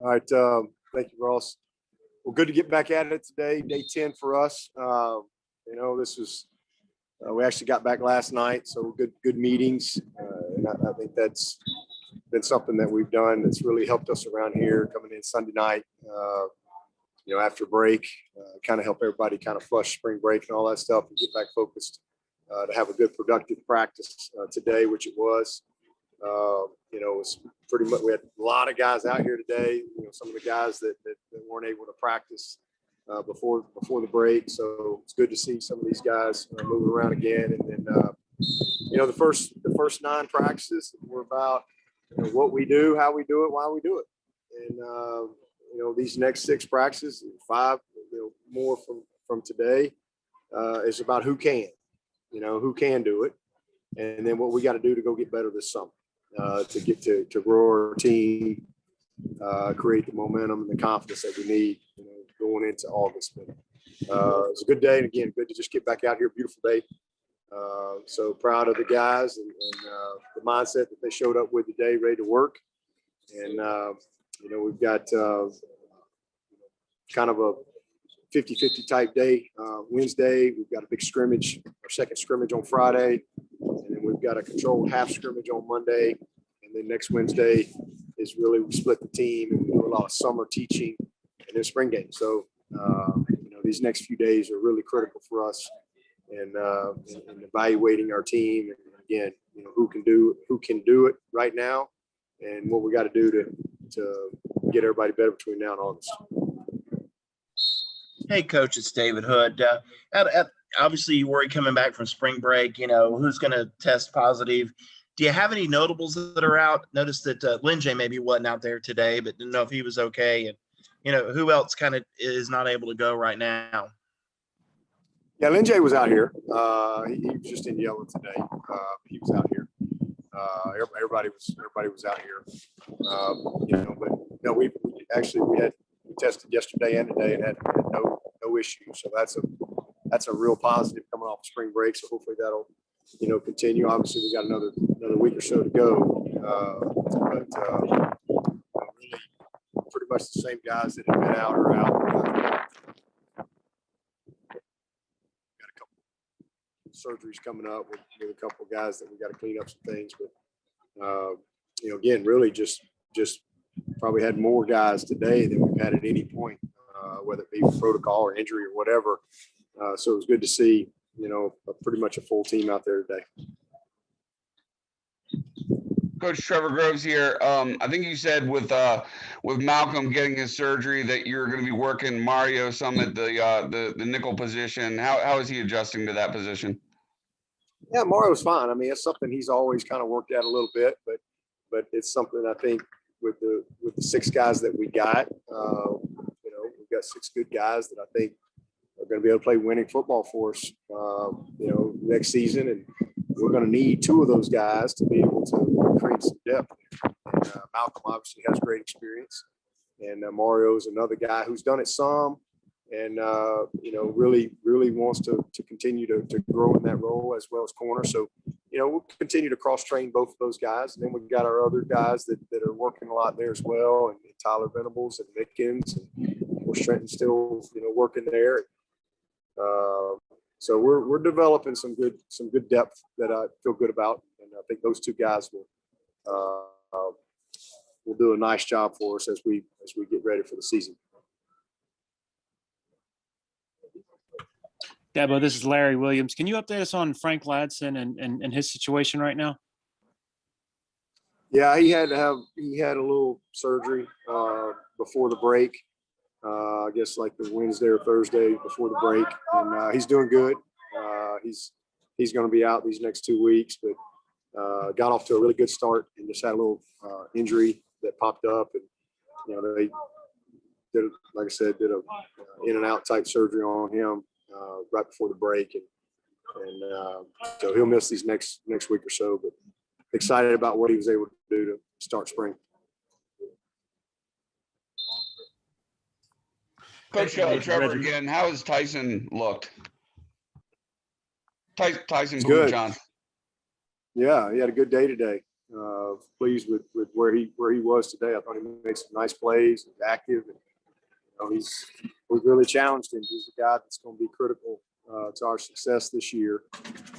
All right. Thank you, Ross. Well, good to get back at it today. Day 10 for us. This was, we actually got back last night. So good meetings. And I think that's been something that we've done that's really helped us around here coming in Sunday night, after break, kind of help everybody kind of flush spring break and all that stuff and get back focused to have a good productive practice today, which it was. It was pretty much, we had a lot of guys out here today, some of the guys that weren't able to practice before the break. So it's good to see some of these guys moving around again. And then, the first 9 practices were about what we do, how we do it, why we do it. And, these next 6 practices, 5, more from today is about who can do it. And then what we got to do to go get better this summer. To get to grow our team, create the momentum and the confidence that we need, going into August. But it's a good day, and again, good to just get back out here. Beautiful day. So proud of the guys and the mindset that they showed up with today, ready to work. And we've got kind of a 50-50 type day Wednesday. We've got a big scrimmage, our second scrimmage on Friday. And then we've got a controlled half scrimmage on Monday. And then next Wednesday is really we split the team and we do a lot of summer teaching and then spring game. So, these next few days are really critical for us and evaluating our team. And again, who can do it right now and what we got to do to get everybody better between now and August. Hey, Coach, it's David Hood. Obviously, you worry coming back from spring break, who's going to test positive. Do you have any notables that are out? Noticed that Lynn J maybe wasn't out there today, but didn't know if he was okay. And, who else kind of is not able to go right now? Yeah, Lynn J was out here. He was just in yellow today. He was out here. Everybody was out here. But no, we tested yesterday and today and had no issues. So that's a real positive coming off spring break. So hopefully that'll, continue. Obviously we got another week or so to go. But really pretty much the same guys that have been out are out. Got a couple surgeries coming up with a couple of guys that we got to clean up some things. But, again, really just probably had more guys today than we've had at any point, whether it be protocol or injury or whatever. So it was good to see, pretty much a full team out there today. Coach Trevor Groves here. I think you said with Malcolm getting his surgery that you're going to be working Mario some at the nickel position. How is he adjusting to that position? Yeah, Mario's fine. I mean, it's something he's always kind of worked at a little bit, but it's something I think with the 6 guys that we got, we've got 6 good guys that I think are going to be able to play winning football for us, next season. And we're going to need 2 of those guys to be able to create some depth. And Malcolm obviously has great experience. And Mario is another guy who's done it some and, really wants to continue to grow in that role as well as corner. So, we'll continue to cross-train both of those guys. And then we've got our other guys that are working a lot there as well, and Tyler Venables and Mickens, and Trenton still, working there. So we're developing some good depth that I feel good about, and I think those 2 guys will do a nice job for us as we get ready for the season. Dabo, this is Larry Williams. Can you update us on Frank Ladson and his situation right now? Yeah, he had a little surgery before the break. I guess like the Wednesday or Thursday before the break, and he's doing good. He's going to be out these next 2 weeks, but got off to a really good start and just had a little injury that popped up, and they did, like I said, did a in and out type surgery on him right before the break, and so he'll miss these next week or so. But excited about what he was able to do to start spring. Coach Trevor again, how has Tyson looked? Tyson good. John. Yeah, he had a good day today. Pleased with where he was today. I thought he made some nice plays, he's active, and we've really challenged him. He's a guy that's going to be critical to our success this year,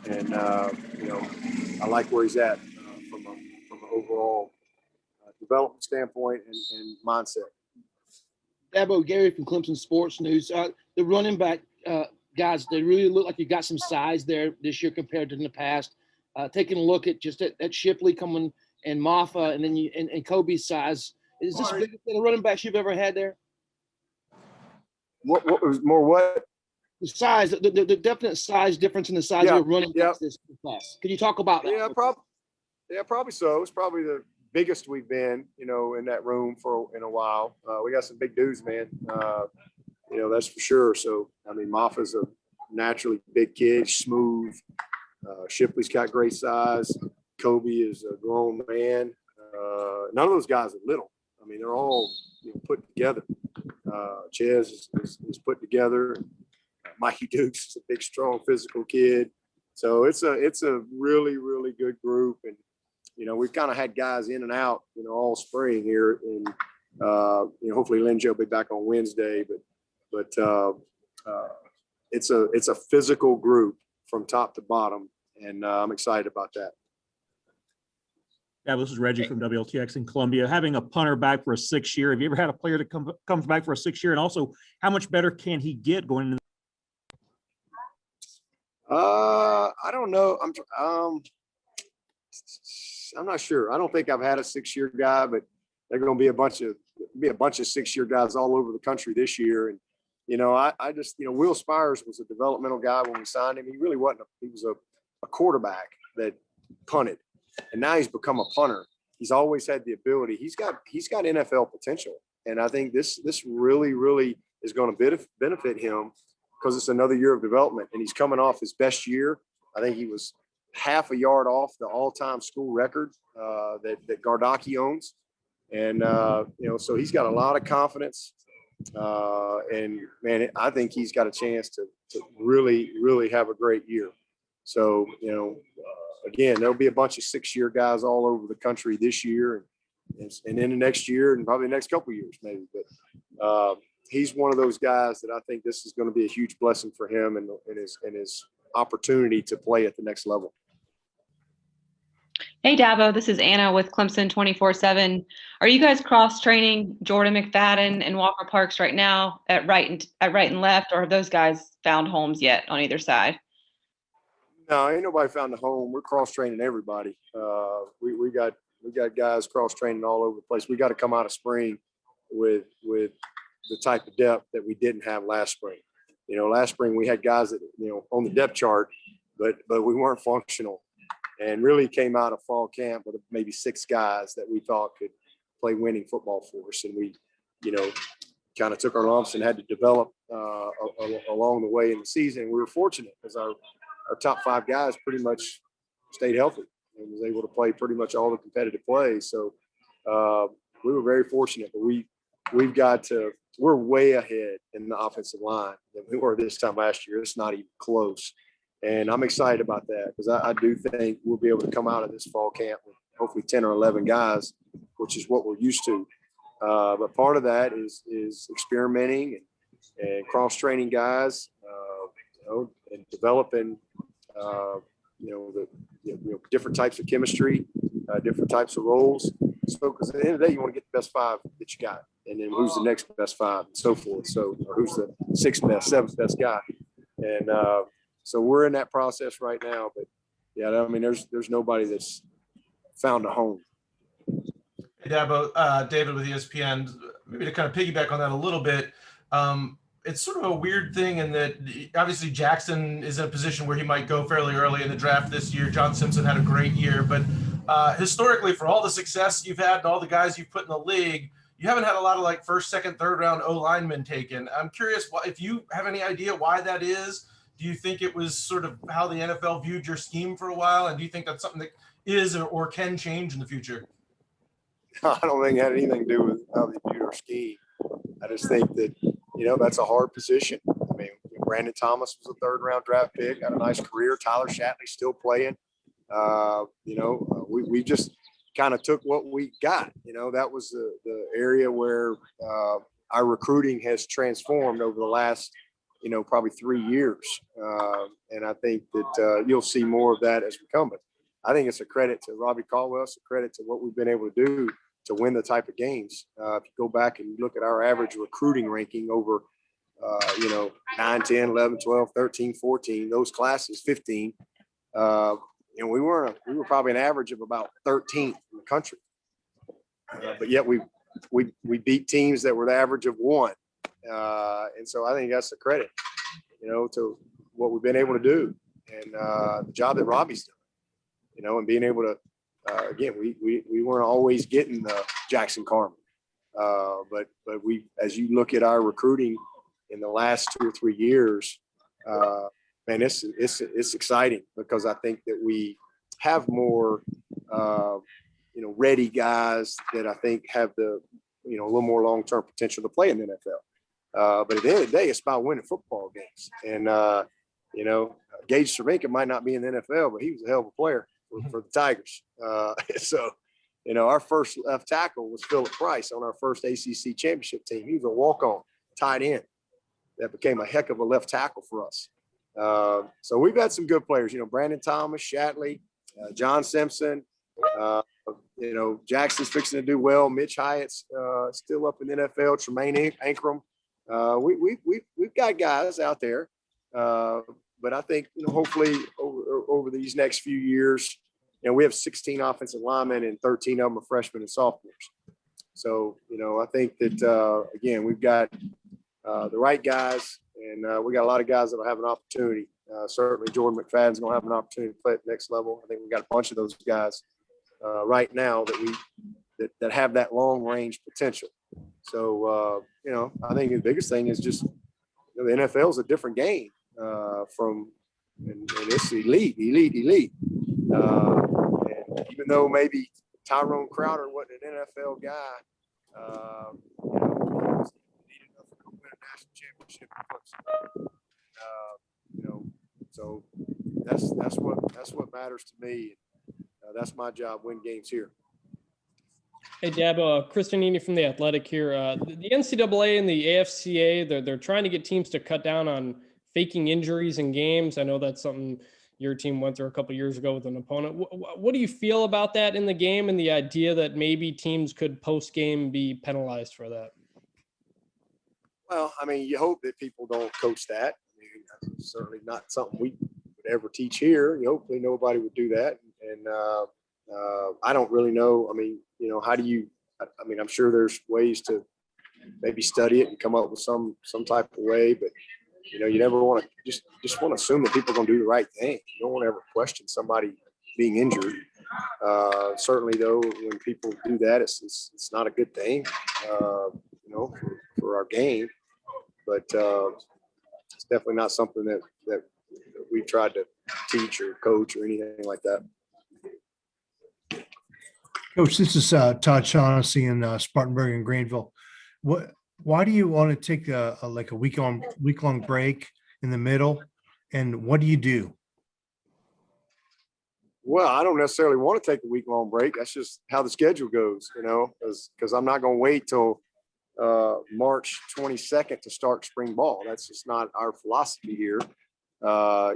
and I like where he's at from an overall development standpoint and mindset. Dabo, Gary from Clemson Sports News. The running back guys, they really look like you got some size there this year compared to in the past. Taking a look at just at Shipley coming and Maffa, and then and Kobe's size. Is this bigger than the running backs you've ever had there? What was more what? The size, the definite size difference in the size of your running backs this class. Can you talk about that? Yeah, probably so. It's probably the biggest we've been, in that room in a while. We got some big dudes, man. That's for sure. So, Maffa's a naturally big kid, smooth. Shipley's got great size. Kobe is a grown man. None of those guys are little. They're all put together. Ches is put together. Mikey Dukes is a big, strong, physical kid. So it's a really, really good group. And, we've kind of had guys in and out, all spring here. And, hopefully Lindsay will be back on Wednesday. But it's a physical group from top to bottom. And I'm excited about that. Yeah, this is Reggie from WLTX in Columbia. Having a punter back for a 6th year, have you ever had a player that comes back for a 6th year? And also, how much better can he get going into? I don't know. I'm not sure. I don't think I've had a 6-year guy, but they're going to be a bunch of 6-year guys all over the country this year. And I just Will Spires was a developmental guy when we signed him. He really wasn't. He was a quarterback that punted. And now he's become a punter. He's always had the ability. He's got NFL potential. And I think this really, really is going to benefit him because it's another year of development. And he's coming off his best year. I think he was half a yard off the all-time school record that Gardocki owns. And, so he's got a lot of confidence. And, man, I think he's got a chance to really, really have a great year. So, again, there'll be a bunch of 6-year guys all over the country this year and in the next year and probably the next couple of years maybe. But he's one of those guys that I think this is going to be a huge blessing for him and his opportunity to play at the next level. Hey, Dabo, this is Anna with Clemson 24/7. Are you guys cross-training Jordan McFadden and Walker Parks right now at right and left, or have those guys found homes yet on either side? No, ain't nobody found a home. We're cross-training everybody. We got guys cross-training all over the place. We got to come out of spring with the type of depth that we didn't have last spring. Last spring we had guys that on the depth chart, but we weren't functional, and really came out of fall camp with maybe 6 guys that we thought could play winning football for us, and we kind of took our lumps and had to develop along the way in the season. We were fortunate because our top 5 guys pretty much stayed healthy and was able to play pretty much all the competitive plays. So we were very fortunate, but we're way ahead in the offensive line than we were this time last year. It's not even close. And I'm excited about that because I do think we'll be able to come out of this fall camp with hopefully 10 or 11 guys, which is what we're used to. But part of that is experimenting and cross-training guys, and developing, different types of chemistry, different types of roles. So, because at the end of the day, you want to get the best 5 that you got, and then who's the next best 5, and so forth. So, or who's the 6th best, 7th best guy, and so we're in that process right now. But yeah, there's nobody that's found a home. Hey, Dabo, David with ESPN. Maybe to kind of piggyback on that a little bit. It's sort of a weird thing in that obviously Jackson is in a position where he might go fairly early in the draft this year. John Simpson had a great year, but historically, for all the success you've had and all the guys you've put in the league, you haven't had a lot of like 1st, 2nd, 3rd round O linemen taken. I'm curious if you have any idea why that is. Do you think it was sort of how the NFL viewed your scheme for a while? And do you think that's something that is or can change in the future? I don't think it had anything to do with how they viewed our scheme. I just think that, that's a hard position. Brandon Thomas was a 3rd round draft pick, had a nice career. Tyler Shatley's still playing. We just, kind of took what we got. That was the area where our recruiting has transformed over the last, probably 3 years. And I think that you'll see more of that as we come. But I think it's a credit to Robbie Caldwell. It's a credit to what we've been able to do to win the type of games. If you go back and look at our average recruiting ranking over, 9, 10, 11, 12, 13, 14, those classes, 15, we were probably an average of about 13th in the country. But yet we beat teams that were the average of 1. And so I think that's a credit, to what we've been able to do and the job that Robbie's done, and being able to, again, we weren't always getting the Jackson Carmen. But we, as you look at our recruiting in the last 2 or 3 years, man, it's exciting because I think that we have more, ready guys that I think have the, a little more long-term potential to play in the NFL. But at the end of the day, it's about winning football games. And, Gage Cervenka might not be in the NFL, but he was a hell of a player for the Tigers. So, our first left tackle was Philip Price on our first ACC championship team. He was a walk-on tight end that became a heck of a left tackle for us. So we've had some good players, Brandon Thomas, Shatley, John Simpson, Jackson's fixing to do well. Mitch Hyatt's still up in the NFL. Tremaine Ankrum. We've got guys out there, but I think hopefully over these next few years, we have 16 offensive linemen and 13 of them are freshmen and sophomores. So I think that again we've got the right guys, and we got a lot of guys that will have an opportunity. Certainly, Jordan McFadden's going to have an opportunity to play at the next level. I think we've got a bunch of those guys right now that have that long range potential. So I think the biggest thing is just the NFL is a different game from, and it's elite. And even though maybe Tyrone Crowder wasn't an NFL guy, he was needed enough to go win a national championship. So that's what matters to me. That's my job, win games here. Hey, Dabo, Chris Nini from The Athletic here. The NCAA and the AFCA, they're trying to get teams to cut down on faking injuries in games. I know that's something your team went through a couple of years ago with an opponent. What do you feel about that in the game and the idea that maybe teams could post-game be penalized for that? Well, I mean, you hope that people don't coach that. I mean, that's certainly not something we would ever teach here. Hopefully nobody would do that. And I don't really know. I mean, how do you, I mean, I'm sure there's ways to maybe study it and come up with some type of way, but you never want to just want to assume that people are going to do the right thing. You don't want to ever question somebody being injured. Certainly though, when people do that, it's not a good thing, for our game, but it's definitely not something that we've tried to teach or coach or anything like that. Coach, this is Todd Shaughnessy in Spartanburg and Greenville. Why do you want to take a week-long break in the middle, and what do you do? Well, I don't necessarily want to take a week-long break. That's just how the schedule goes, because I'm not going to wait till March 22nd to start spring ball. That's just not our philosophy here. I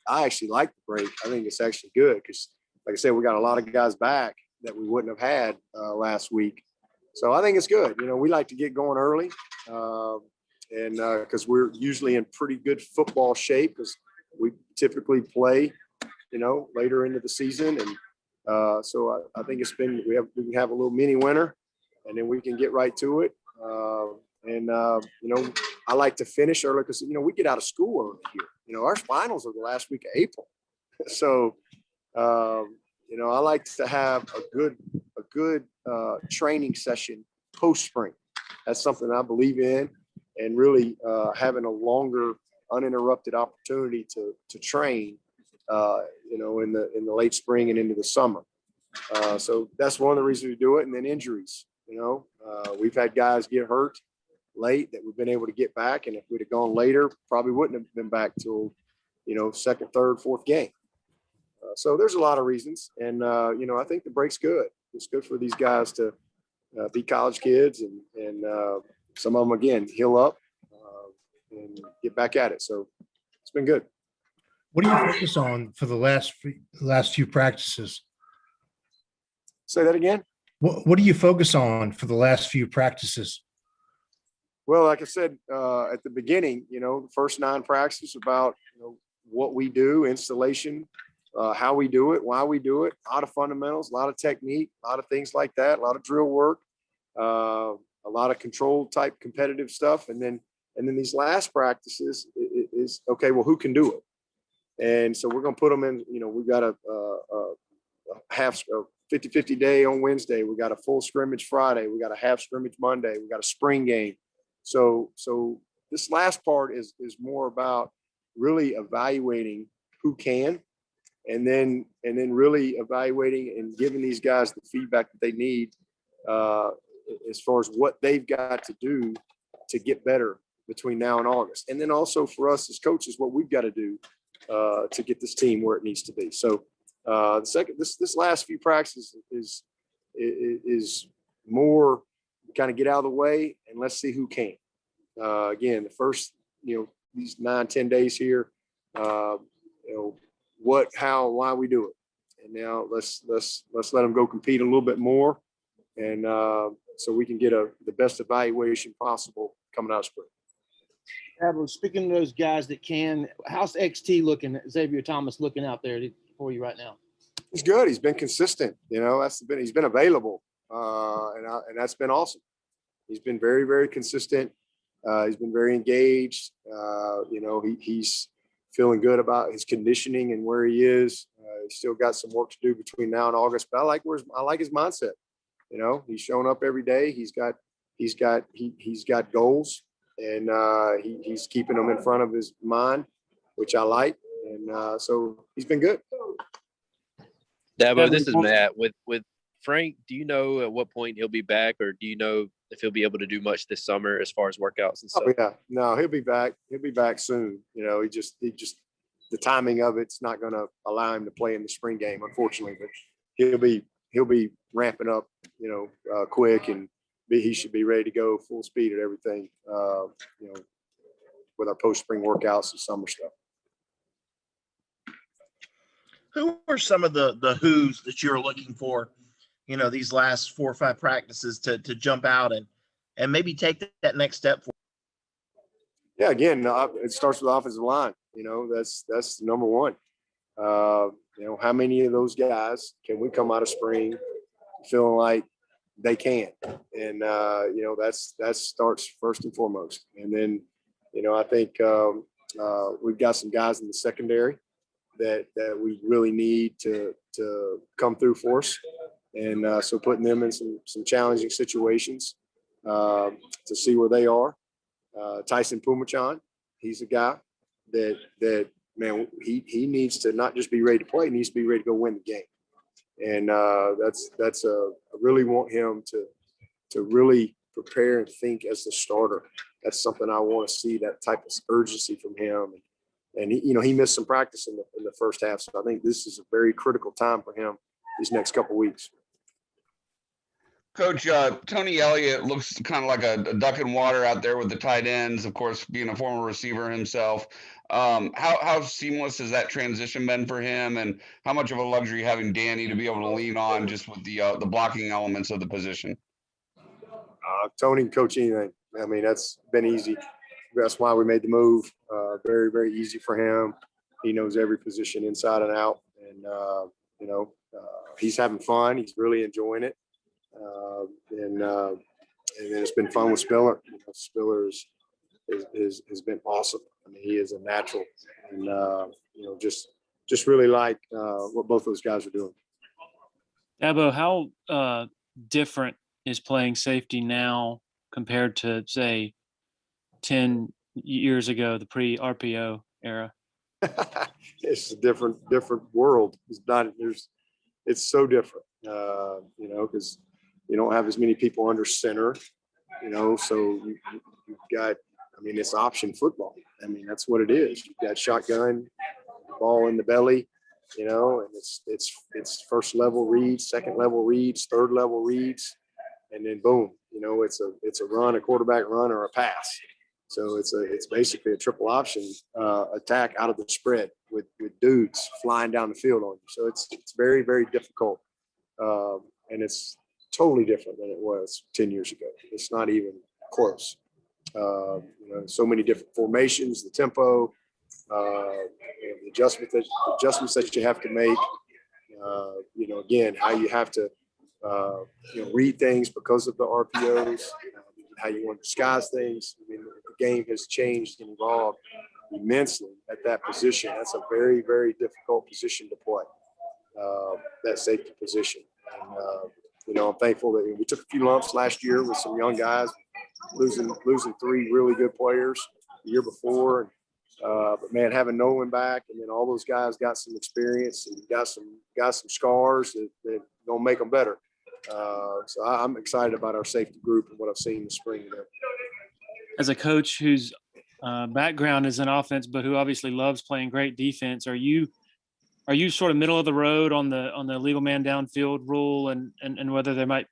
actually like the break. I think it's actually good because, like I said, we got a lot of guys back that we wouldn't have had last week. So I think it's good. We like to get going early and because we're usually in pretty good football shape because we typically play, later into the season. And so I think we can have a little mini winter and then we can get right to it. I like to finish early because, we get out of school early here. Our finals are the last week of April. So, I like to have a good training session post-spring. That's something I believe in, and really having a longer uninterrupted opportunity to train, in the late spring and into the summer. So that's one of the reasons we do it. And then injuries, we've had guys get hurt late that we've been able to get back. And if we'd have gone later, probably wouldn't have been back till, second, third, fourth game. So there's a lot of reasons. And, I think the break's good. It's good for these guys to be college kids and some of them, again, heal up and get back at it. So it's been good. What do you focus on for the last few practices? Say that again. What do you focus on for the last few practices? Well, like I said at the beginning, the first 9 practices about what we do, installation, how we do it, why we do it, a lot of fundamentals, a lot of technique, a lot of things like that, a lot of drill work, a lot of control type competitive stuff, and then these last practices is okay. Well, who can do it? And so we're going to put them in. We've got a half 50-50 day on Wednesday. We got a full scrimmage Friday. We got a half scrimmage Monday. We got a spring game. So this last part is more about really evaluating who can, and then really evaluating and giving these guys the feedback that they need as far as what they've got to do to get better between now and August. And then also for us as coaches, what we've got to do to get this team where it needs to be. So this last few practices is more kind of get out of the way and let's see who can. Again, the first, these 9-10 days here, what, how, why we do it. And now let's let them go compete a little bit more. And so we can get the best evaluation possible coming out of spring. Dabo, speaking of those guys that can, how's XT looking? Xavier Thomas looking out there for you right now? He's good. He's been consistent. He's been available, and that's been awesome. He's been very, very consistent. He's been very engaged. He's feeling good about his conditioning and where he is. He's still got some work to do between now and August, but I like his mindset. He's showing up every day. He's got goals, and he's keeping them in front of his mind, which I like. And so he's been good. Dabo, this is Matt. With Frank, do you know at what point he'll be back, or do you know if he'll be able to do much this summer as far as workouts and stuff? Oh, yeah, no, he'll be back. He'll be back soon. He just the timing of it's not going to allow him to play in the spring game, unfortunately. But he'll be ramping up, quick, and he should be ready to go full speed at everything, with our post spring workouts and summer stuff. Who are some of the who's that you're looking for, these last 4 or 5 practices to jump out and maybe take that next step for? Yeah, again, it starts with offensive line. That's number one. How many of those guys can we come out of spring feeling like they can? And that starts first and foremost. And then, I think we've got some guys in the secondary that we really need to come through for us. And so putting them in some challenging situations to see where they are. Tyson Pumachan, he's a guy that man, he needs to not just be ready to play, he needs to be ready to go win the game. And I really want him to really prepare and think as the starter. That's something I want to see, that type of urgency from him. And he missed some practice in the first half. So I think this is a very critical time for him these next couple of weeks. Coach, Tony Elliott looks kind of like a duck in water out there with the tight ends, of course, being a former receiver himself. How seamless has that transition been for him, and how much of a luxury having Danny to be able to lean on just with the blocking elements of the position? Tony can coach anything. I mean, that's been easy. That's why we made the move. Very, very easy for him. He knows every position inside and out, and he's having fun. He's really enjoying it. And then it's been fun with Spiller. Spiller has been awesome. I mean, he is a natural, and just really like what both those guys are doing. Dabo, how different is playing safety now compared to, say, 10 years ago, the pre-RPO era? It's a different world. It's so different, because you don't have as many people under center, so you've got, it's option football. That's what it is. You've got shotgun, ball in the belly, and it's first level reads, second level reads, third level reads, and then boom, it's a run, a quarterback run, or a pass. So it's basically a triple option attack out of the spread with dudes flying down the field on you. So it's very, very difficult, and it's totally different than it was 10 years ago. It's not even close. So many different formations, the tempo, the adjustments that you have to make. Again, how you have to read things because of the RPOs, how you want to disguise things. I mean, the game has changed and evolved immensely at that position. That's a very, very difficult position to play, that safety position. And, I'm thankful that we took a few lumps last year with some young guys, losing 3 really good players the year before. But man, having Nolan back, and then all those guys got some experience and got some scars that gonna make them better. So I'm excited about our safety group and what I've seen this spring there. As a coach whose background is in offense, but who obviously loves playing great defense, are you sort of middle of the road on the legal man downfield rule, and whether there might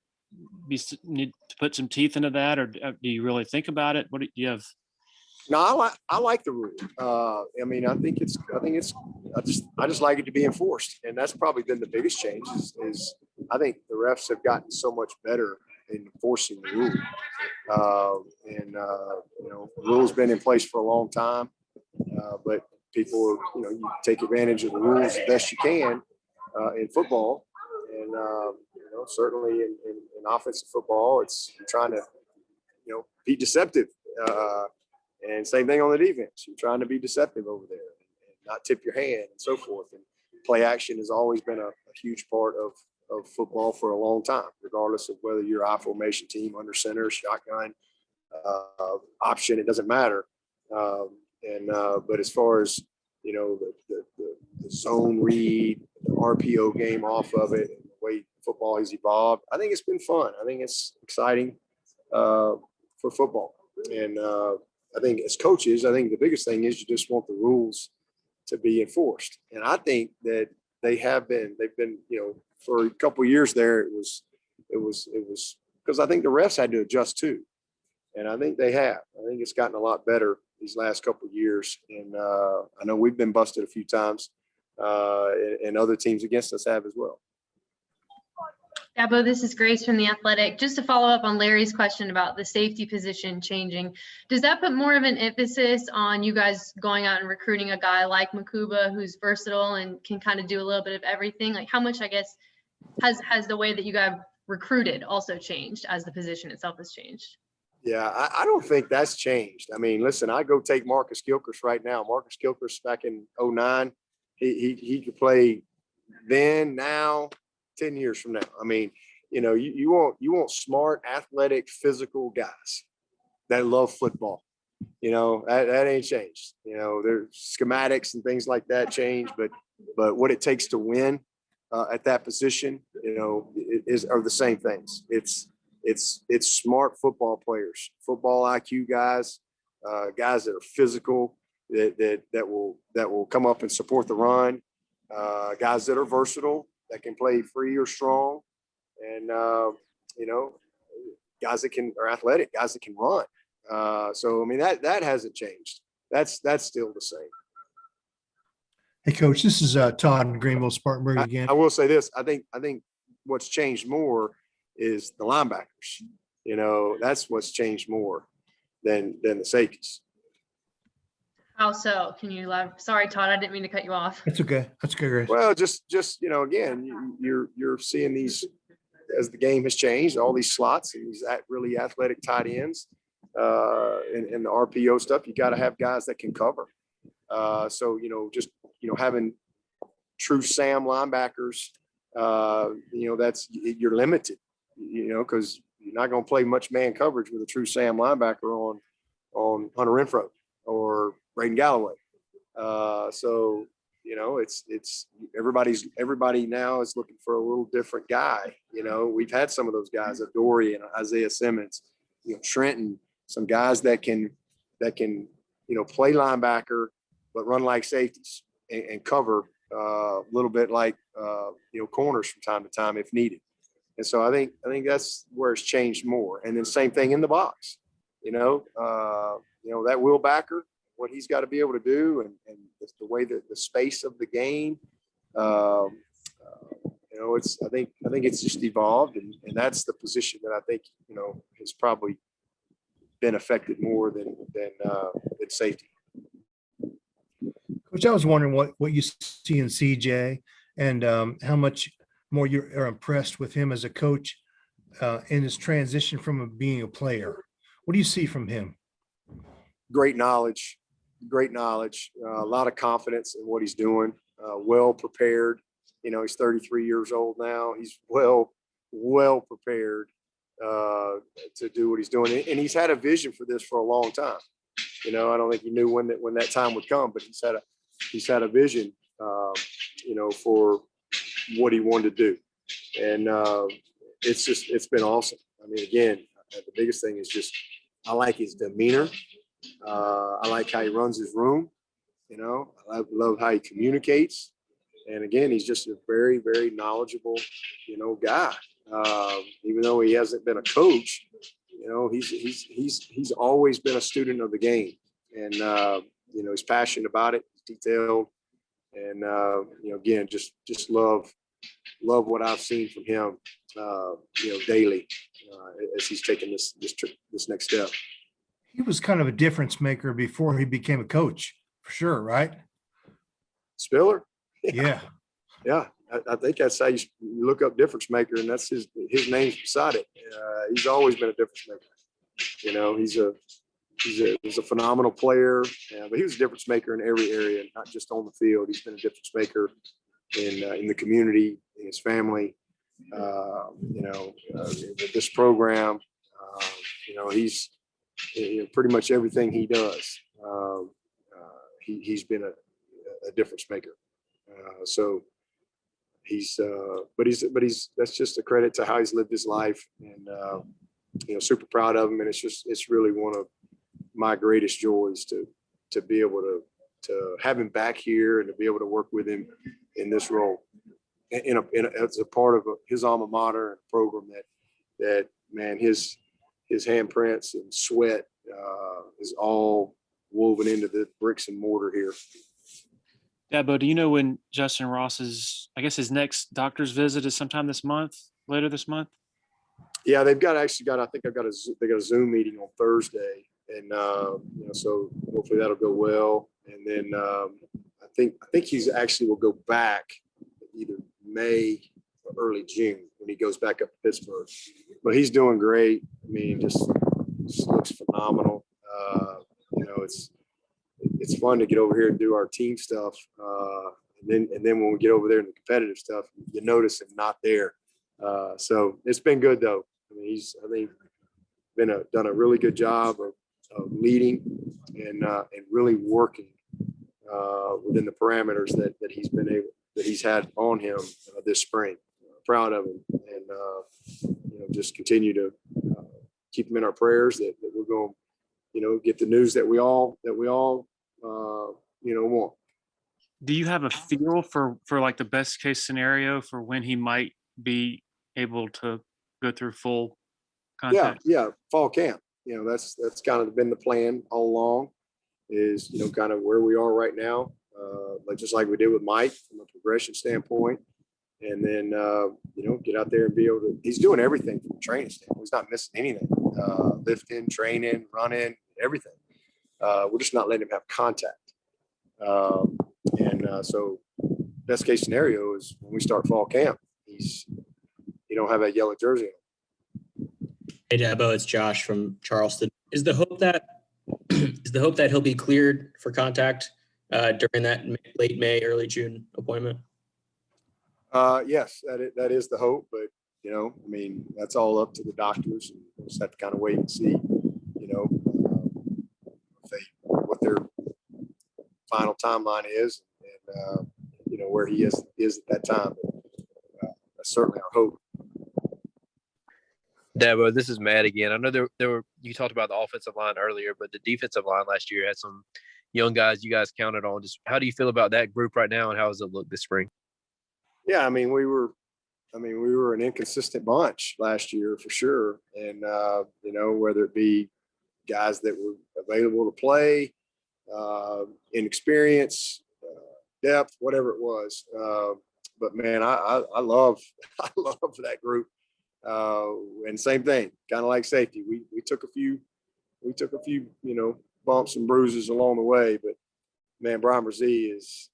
be need to put some teeth into that, or do you really think about it? What do you have? No, I like the rule. I just like it to be enforced, and that's probably been the biggest change. Is I think the refs have gotten so much better in enforcing the rule, the rule's been in place for a long time, but people, you take advantage of the rules the best you can in football, and certainly in offensive football, you're trying to be deceptive. And same thing on the defense. You're trying to be deceptive over there and not tip your hand and so forth. And play action has always been a huge part of football for a long time, regardless of whether you're I formation team, under center, shotgun, option, it doesn't matter. But as far as, the zone read, the RPO game off of it, and the way football has evolved, I think it's been fun. I think it's exciting for football. And I think as coaches, the biggest thing is you just want the rules to be enforced. And I think that they've been, for a couple of years there, it was because I think the refs had to adjust too. And I think they have. I think it's gotten a lot better these last couple of years. And I know we've been busted a few times, and other teams against us have as well. Dabo, this is Grace from The Athletic. Just to follow up on Larry's question about the safety position changing, does that put more of an emphasis on you guys going out and recruiting a guy like Makuba, who's versatile and can kind of do a little bit of everything? Like, how much, I guess, has the way that you guys recruited also changed as the position itself has changed? Yeah, I don't think that's changed. I mean, listen, I go take Marcus Gilchrist right now. Marcus Gilchrist back in 2009, he could play then, now, 10 years from now. I mean, you want smart, athletic, physical guys that love football. That ain't changed. There's schematics and things like that change, but what it takes to win at that position, are the same things. It's smart football players, football IQ guys, guys that are physical, that will come up and support the run, guys that are versatile, that can play free or strong, and guys that are athletic, guys that can run. So I mean that hasn't changed. That's still the same. Hey, Coach, this is Todd in Greenville, Spartanburg again. I will say this. I think what's changed more is the linebackers. That's what's changed more than the safeties. How so? Can you elaborate? Sorry, Todd, I didn't mean to cut you off. That's okay. That's okay, Grace. Well, just again, you're seeing these as the game has changed, all these slots and these really athletic tight ends, and the RPO stuff. You got to have guys that can cover. So having true Sam linebackers, you're limited. Because you're not going to play much man coverage with a true Sam linebacker on Hunter Renfro or Braden Galloway. So it's everybody now is looking for a little different guy. We've had some of those guys, Adoree and Isaiah Simmons, Trenton, some guys that can play linebacker but run like safeties and cover a little bit like, corners from time to time if needed. And so I think that's where it's changed more. And then same thing in the box, that Will Backer, what he's got to be able to do, and the way that the space of the game, I think it's just evolved, and that's the position that I think, has probably been affected more than safety. Coach, I was wondering what you see in CJ and how much more you are impressed with him as a coach in his transition from being a player. What do you see from him? Great knowledge, a lot of confidence in what he's doing, well prepared. He's 33 years old now. He's well prepared to do what he's doing. And he's had a vision for this for a long time. I don't think he knew when that time would come, but he's had a vision, for what he wanted to do. And it's been awesome. I mean, again, the biggest thing is just, I like his demeanor. I like how he runs his room. I love how he communicates. And again, he's just a very, very knowledgeable, guy. Even though he hasn't been a coach, he's always been a student of the game, and he's passionate about it, he's detailed, and again, just love what I've seen from him, daily as he's taking this next step. He was kind of a difference maker before he became a coach, for sure, right? Spiller. Yeah. Yeah. I think that's how you look up difference maker, and that's his name's beside it. He's always been a difference maker. He's a phenomenal player, but he was a difference maker in every area, not just on the field. He's been a difference maker in the community, in his family. This program. He's pretty much everything he does. He's been a difference maker. So but he's that's just a credit to how he's lived his life, and super proud of him. And it's really one of my greatest joys to be able to have him back here and to be able to work with him in this role, as a part of his alma mater and program that man, his handprints and sweat is all woven into the bricks and mortar here. Dabo, do you know when Justin Ross's, I guess his next doctor's visit is sometime later this month? Yeah, they got a Zoom meeting on Thursday, and so hopefully that'll go well. And then I think he's actually will go back either May or early June when he goes back up to Pittsburgh. But he's doing great. I mean, just looks phenomenal. It's fun to get over here and do our team stuff. And then when we get over there in the competitive stuff, you notice him not there. So it's been good though. I mean, he's, I think, done a really good job of leading and really working within the parameters that he's had on him this spring. Proud of him, and just continue to keep him in our prayers that we're going to get the news that we all want. Do you have a feel for like the best case scenario for when he might be able to go through full contact? Yeah, fall camp. That's kind of been the plan all along, is kind of where we are right now, just like we did with Mike from a progression standpoint, and then get out there and be able to. He's doing everything from a training standpoint. He's not missing anything. Lifting, training, running, everything. We're just not letting him have contact. So best case scenario is when we start fall camp, he don't have that yellow jersey on. Hey Dabo, it's Josh from Charleston. Is the hope that he'll be cleared for contact during that late May, early June appointment? Yes, that is the hope, but I mean, that's all up to the doctors, and we'll just have to kind of wait and see, what their final timeline is, and where he is at that time. But, that's certainly our hope. Dabo, this is Matt again. I know there were you talked about the offensive line earlier, but the defensive line last year had some young guys you guys counted on. Just how do you feel about that group right now, and how does it look this spring? Yeah, I mean, we were an inconsistent bunch last year for sure. And, you know, whether it be guys that were available to play, inexperience, depth, whatever it was. But man, I love, I love that group. And same thing, kind of like safety. We took a few, you know, bumps and bruises along the way, but man, Brian Brzee is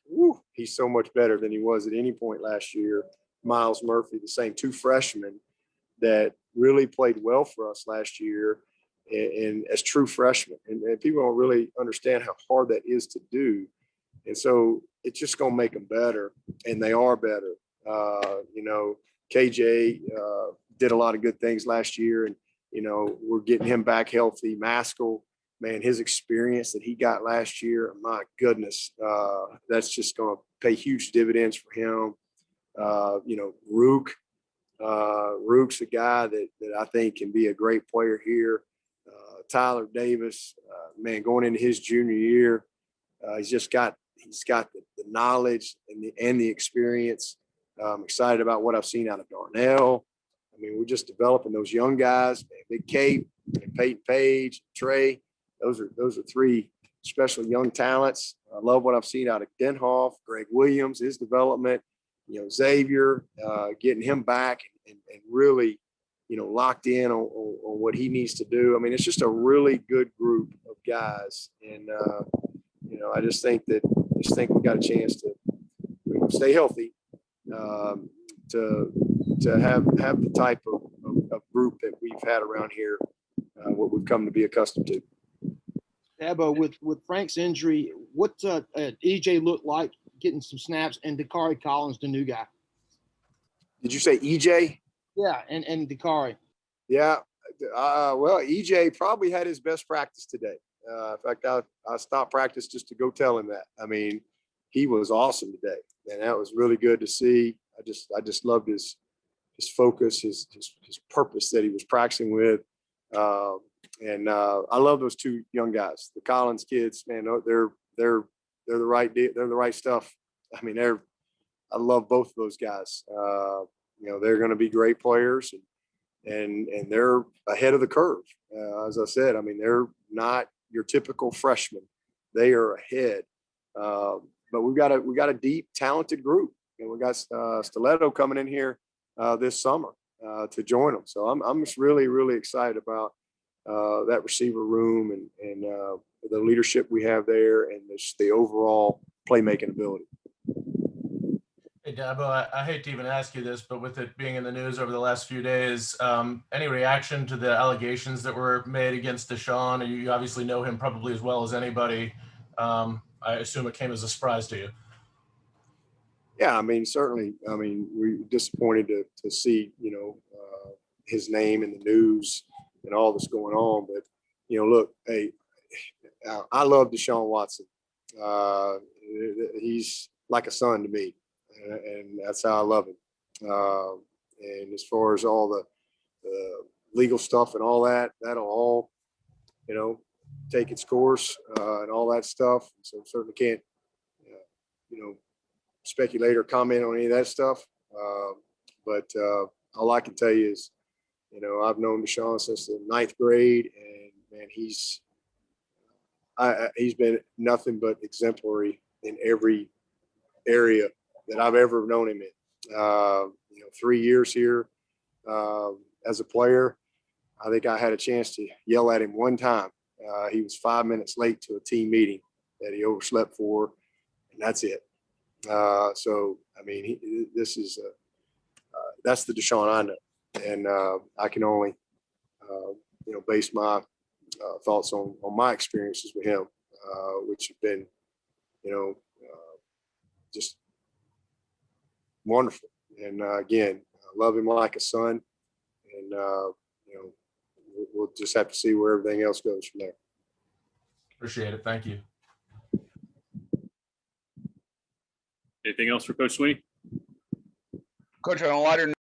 woo, he's so much better than he was at any point last year. Miles Murphy, the same, 2 freshmen that really played well for us last year and as true freshmen. And people don't really understand how hard that is to do. And so it's just going to make them better, and they are better. You know, KJ did a lot of good things last year, and, you know, we're getting him back healthy. Maskell, man, his experience that he got last year, my goodness, that's just going to pay huge dividends for him. You know, Rook's a guy that I think can be a great player here. Tyler Davis, man, going into his junior year, he's got the knowledge and the experience. I'm excited about what I've seen out of Darnell. I mean, we're just developing those young guys, man, Big Cape, and Peyton Page, Trey. Those are 3 special young talents. I love what I've seen out of Denhoff, Greg Williams, his development. You know, Xavier, getting him back and really, you know, locked in on what he needs to do. I mean, it's just a really good group of guys. And, you know, I just think we got a chance to, you know, stay healthy, to have the type of group that we've had around here, what we've come to be accustomed to. Dabo, with Frank's injury, what EJ looked like getting some snaps, and Dakari Collins, the new guy? Did you say EJ? Yeah, and Dakari. Yeah. Well, EJ probably had his best practice today. In fact, I stopped practice just to go tell him that. I mean, he was awesome today, and that was really good to see. I just loved his focus, his purpose that he was practicing with. And I love those 2 young guys, the Collins kids, man. They're the right stuff. I mean, I love both of those guys. You know, they're going to be great players, and they're ahead of the curve. As I said, I mean, they're not your typical freshmen. They are ahead. But we got a deep, talented group, and we got Stiletto coming in here this summer to join them. So I'm just really, really excited about that receiver room and the leadership we have there, and just the overall playmaking ability. Hey, Dabo, I hate to even ask you this, but with it being in the news over the last few days, any reaction to the allegations that were made against Deshaun? You obviously know him probably as well as anybody. I assume it came as a surprise to you. Yeah, I mean, certainly. I mean, we're disappointed to see, you know, his name in the news and all that's going on. But, you know, look, hey, I love Deshaun Watson. He's like a son to me, and that's how I love him. And as far as all the legal stuff and all that, that'll all, you know, take its course and all that stuff. So certainly can't, you know, speculate or comment on any of that stuff. But all I can tell you is, you know, I've known Deshaun since the 9th grade, and man, he's been nothing but exemplary in every area that I've ever known him in. You know, 3 years here as a player, I think I had a chance to yell at him one time. He was 5 minutes late to a team meeting that he overslept for, and that's it. So, I mean, that's the Deshaun I know. And I can only, you know, base my thoughts on my experiences with him, which have been, you know, just wonderful. And again, I love him like a son. And, you know, we'll just have to see where everything else goes from there. Appreciate it. Thank you. Anything else for Coach Swinney? Coach, on a lighter